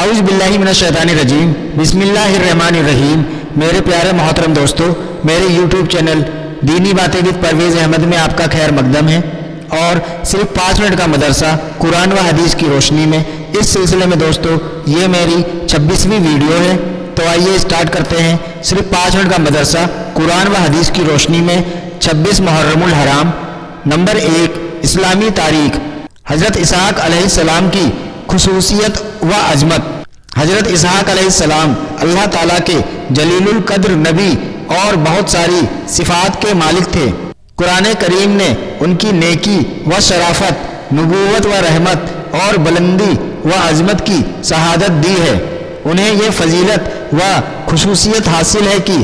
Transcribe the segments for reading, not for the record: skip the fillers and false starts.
اعوذ باللہ من الشیطان الرجیم، بسم اللہ الرحمن الرحیم۔ میرے پیارے محترم دوستو، میرے یوٹیوب چینل دینی باتیں ود پرویز احمد میں آپ کا خیر مقدم ہے، اور صرف 5 منٹ کا مدرسہ قرآن و حدیث کی روشنی میں اس سلسلے میں دوستو یہ میری 26ویں ویڈیو ہے۔ تو آئیے اسٹارٹ کرتے ہیں۔ صرف 5 منٹ کا مدرسہ قرآن و حدیث کی روشنی میں 26 محرم الحرام۔ نمبر 1، اسلامی تاریخ۔ حضرت اسحاق علیہ السلام کی خصوصیت و عظمت۔ حضرت اسحاق علیہ السلام اللہ تعالیٰ کے جلیل القدر نبی اور بہت ساری صفات کے مالک تھے۔ قرآن کریم نے ان کی نیکی و شرافت، نبوت و رحمت اور بلندی و عظمت کی شہادت دی ہے۔ انہیں یہ فضیلت و خصوصیت حاصل ہے کہ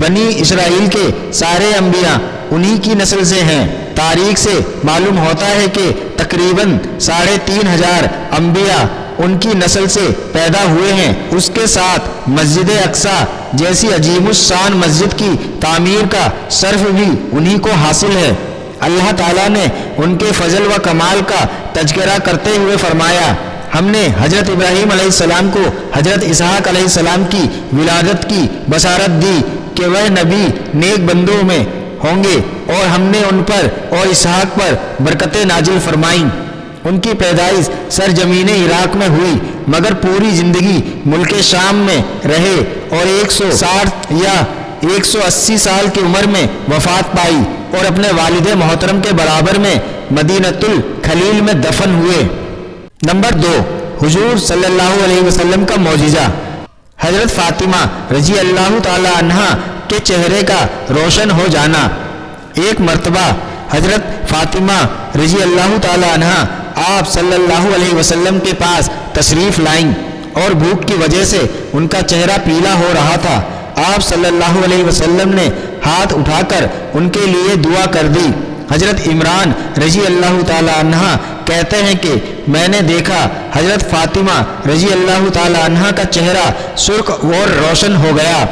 بنی اسرائیل کے سارے انبیاء انہی کی نسل سے ہیں۔ تاریخ سے معلوم ہوتا ہے کہ تقریباً 3500 انبیاء ان کی نسل سے پیدا ہوئے ہیں۔ اس کے ساتھ مسجد اقصیٰ جیسی عظیم الشان مسجد کی تعمیر کا شرف بھی انہی کو حاصل ہے۔ اللہ تعالیٰ نے ان کے فضل و کمال کا تذکرہ کرتے ہوئے فرمایا، ہم نے حضرت ابراہیم علیہ السلام کو حضرت اسحاق علیہ السلام کی ولادت کی بشارت دی کہ وہ نبی نیک بندوں میں ہوں گے، اور ہم نے ان پر اور اسحاق پر برکتیں نازل فرمائیں۔ ان کی پیدائش سرزمین عراق میں ہوئی، مگر پوری زندگی ملک شام میں رہے اور 160 یا 180 سال کی عمر میں وفات پائی، اور اپنے والد محترم کے برابر میں مدینۃ الخلیل میں دفن ہوئے۔ نمبر 2، حضور صلی اللہ علیہ وسلم کا معجزہ۔ حضرت فاطمہ رضی اللہ تعالی عنہا کے چہرے کا روشن ہو جانا۔ ایک مرتبہ حضرت فاطمہ رضی اللہ تعالی عنہا آپ صلی اللہ علیہ وسلم کے پاس تشریف لائیں، اور بھوک کی وجہ سے ان کا چہرہ پیلا ہو رہا تھا۔ آپ صلی اللہ علیہ وسلم نے ہاتھ اٹھا کر ان کے لیے دعا کر دی۔ حضرت عمران رضی اللہ تعالی عنہ کہتے ہیں کہ میں نے دیکھا حضرت فاطمہ رضی اللہ تعالی عنہ کا چہرہ سرخ اور روشن ہو گیا۔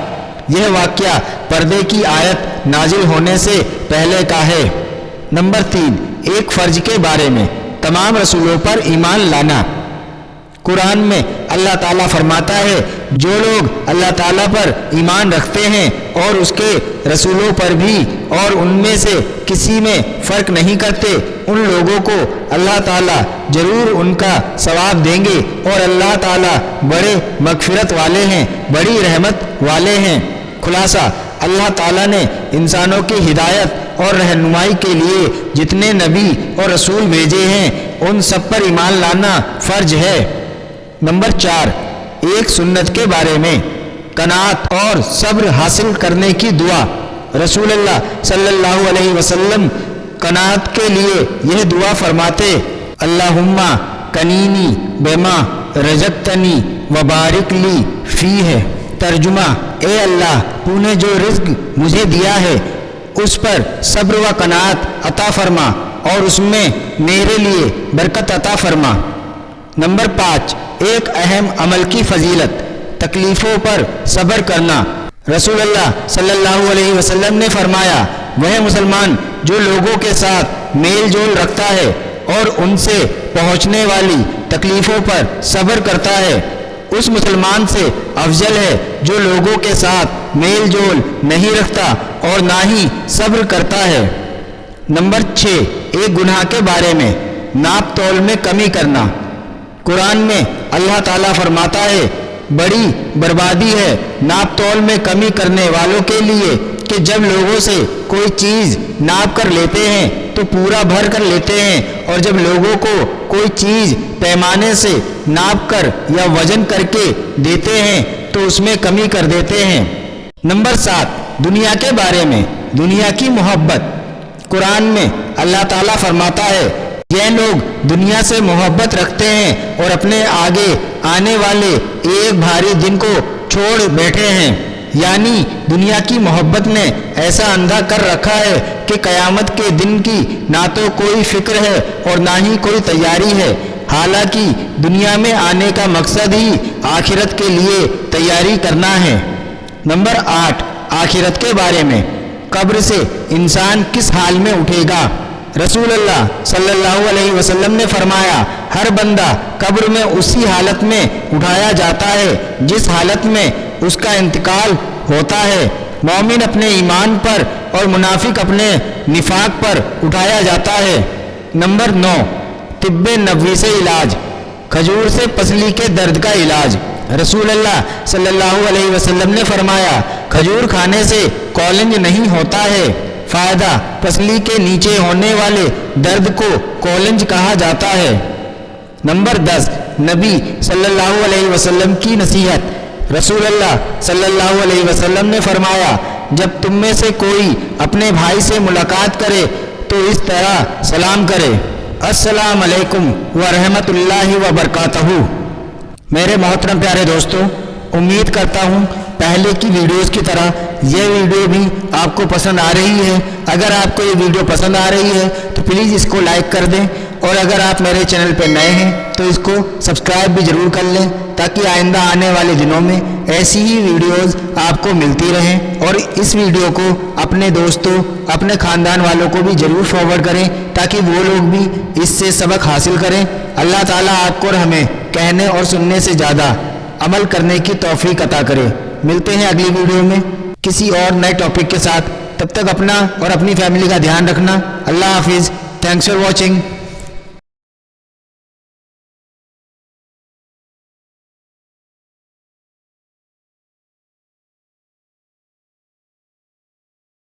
یہ واقعہ پردے کی آیت نازل ہونے سے پہلے کا ہے۔ نمبر 3، ایک فرض کے بارے میں، تمام رسولوں پر ایمان لانا۔ قرآن میں اللہ تعالیٰ فرماتا ہے، جو لوگ اللہ تعالیٰ پر ایمان رکھتے ہیں اور اس کے رسولوں پر بھی، اور ان میں سے کسی میں فرق نہیں کرتے، ان لوگوں کو اللہ تعالیٰ ضرور ان کا ثواب دیں گے، اور اللہ تعالیٰ بڑے مغفرت والے ہیں، بڑی رحمت والے ہیں۔ خلاصہ، اللہ تعالیٰ نے انسانوں کی ہدایت اور رہنمائی کے لیے جتنے نبی اور رسول بھیجے ہیں، ان سب پر ایمان لانا فرض ہے۔ نمبر 4، ایک سنت کے بارے میں، قناعت اور صبر حاصل کرنے کی دعا۔ رسول اللہ صلی اللہ علیہ وسلم قناعت کے لیے یہ دعا فرماتے، اللہم کنینی بما رزقتنی وبارک لی فیہ۔ ترجمہ، اے اللہ، تو نے جو رزق مجھے دیا ہے اس پر صبر و قناعت عطا فرما، اور اس میں میرے لیے برکت عطا فرما۔ نمبر 5، ایک اہم عمل کی فضیلت، تکلیفوں پر صبر کرنا۔ رسول اللہ صلی اللہ علیہ وسلم نے فرمایا، وہ مسلمان جو لوگوں کے ساتھ میل جول رکھتا ہے اور ان سے پہنچنے والی تکلیفوں پر صبر کرتا ہے، اس مسلمان سے افضل ہے جو لوگوں کے ساتھ میل جول نہیں رکھتا اور نہ ہی صبر کرتا ہے۔ نمبر 6، ایک گناہ کے بارے میں، ناپ تول میں کمی کرنا۔ قرآن میں اللہ تعالیٰ فرماتا ہے، بڑی بربادی ہے ناپ تول میں کمی کرنے والوں کے لیے کہ جب لوگوں سے کوئی چیز ناپ کر لیتے ہیں تو پورا بھر کر لیتے ہیں، اور جب لوگوں کو کوئی چیز پیمانے سے ناپ کر یا وزن کر کے دیتے ہیں تو اس میں کمی کر دیتے ہیں۔ نمبر 7، دنیا کے بارے میں، دنیا کی محبت۔ قرآن میں اللہ تعالیٰ فرماتا ہے، یہ لوگ دنیا سے محبت رکھتے ہیں اور اپنے آگے آنے والے ایک بھاری دن کو چھوڑ بیٹھے ہیں۔ یعنی دنیا کی محبت نے ایسا اندھا کر رکھا ہے کہ قیامت کے دن کی نہ تو کوئی فکر ہے اور نہ ہی کوئی تیاری ہے، حالانکہ دنیا میں آنے کا مقصد ہی آخرت کے لیے تیاری کرنا ہے۔ نمبر 8، آخرت کے بارے میں، قبر سے انسان کس حال میں اٹھے گا۔ رسول اللہ صلی اللہ علیہ وسلم نے فرمایا ہر بندہ قبر میں اسی حالت میں اٹھایا جاتا ہے جس حالت میں اس کا انتقال ہوتا ہے۔ مومن اپنے ایمان پر اور منافق اپنے نفاق پر اٹھایا جاتا ہے۔ نمبر 9، طب نبوی سے علاج، کھجور سے پسلی کے درد کا علاج۔ رسول اللہ صلی اللہ علیہ وسلم نے فرمایا کھجور کھانے سے کولنج نہیں ہوتا ہے۔ فائدہ، پسلی کے نیچے ہونے والے درد کو کولنج کہا جاتا ہے۔ نمبر 10، نبی صلی اللہ علیہ وسلم کی نصیحت۔ رسول اللہ صلی اللہ علیہ وسلم نے فرمایا جب تم میں سے کوئی اپنے بھائی سے ملاقات کرے تو اس طرح سلام کرے، السلام علیکم ورحمۃ اللہ وبرکاتہ۔ میرے محترم پیارے دوستو، امید کرتا ہوں پہلے کی ویڈیوز کی طرح یہ ویڈیو بھی آپ کو پسند آ رہی ہے۔ اگر آپ کو یہ ویڈیو پسند آ رہی ہے تو پلیز اس کو لائک کر دیں، اور اگر آپ میرے چینل پہ نئے ہیں تو اس کو سبسکرائب بھی ضرور کر لیں تاکہ آئندہ آنے والے دنوں میں ایسی ہی ویڈیوز آپ کو ملتی رہیں، اور اس ویڈیو کو اپنے دوستوں، اپنے خاندان والوں کو بھی ضرور فارورڈ کریں تاکہ وہ لوگ بھی اس سے سبق حاصل کریں۔ اللہ تعالیٰ آپ کو اور ہمیں کہنے اور سننے سے زیادہ عمل کرنے کی توفیق عطا کرے۔ ملتے ہیں اگلی ویڈیو میں کسی اور نئے ٹاپک کے ساتھ، تب تک اپنا اور اپنی فیملی کا دھیان رکھنا۔ اللہ حافظ، تھینکس فار واچنگ۔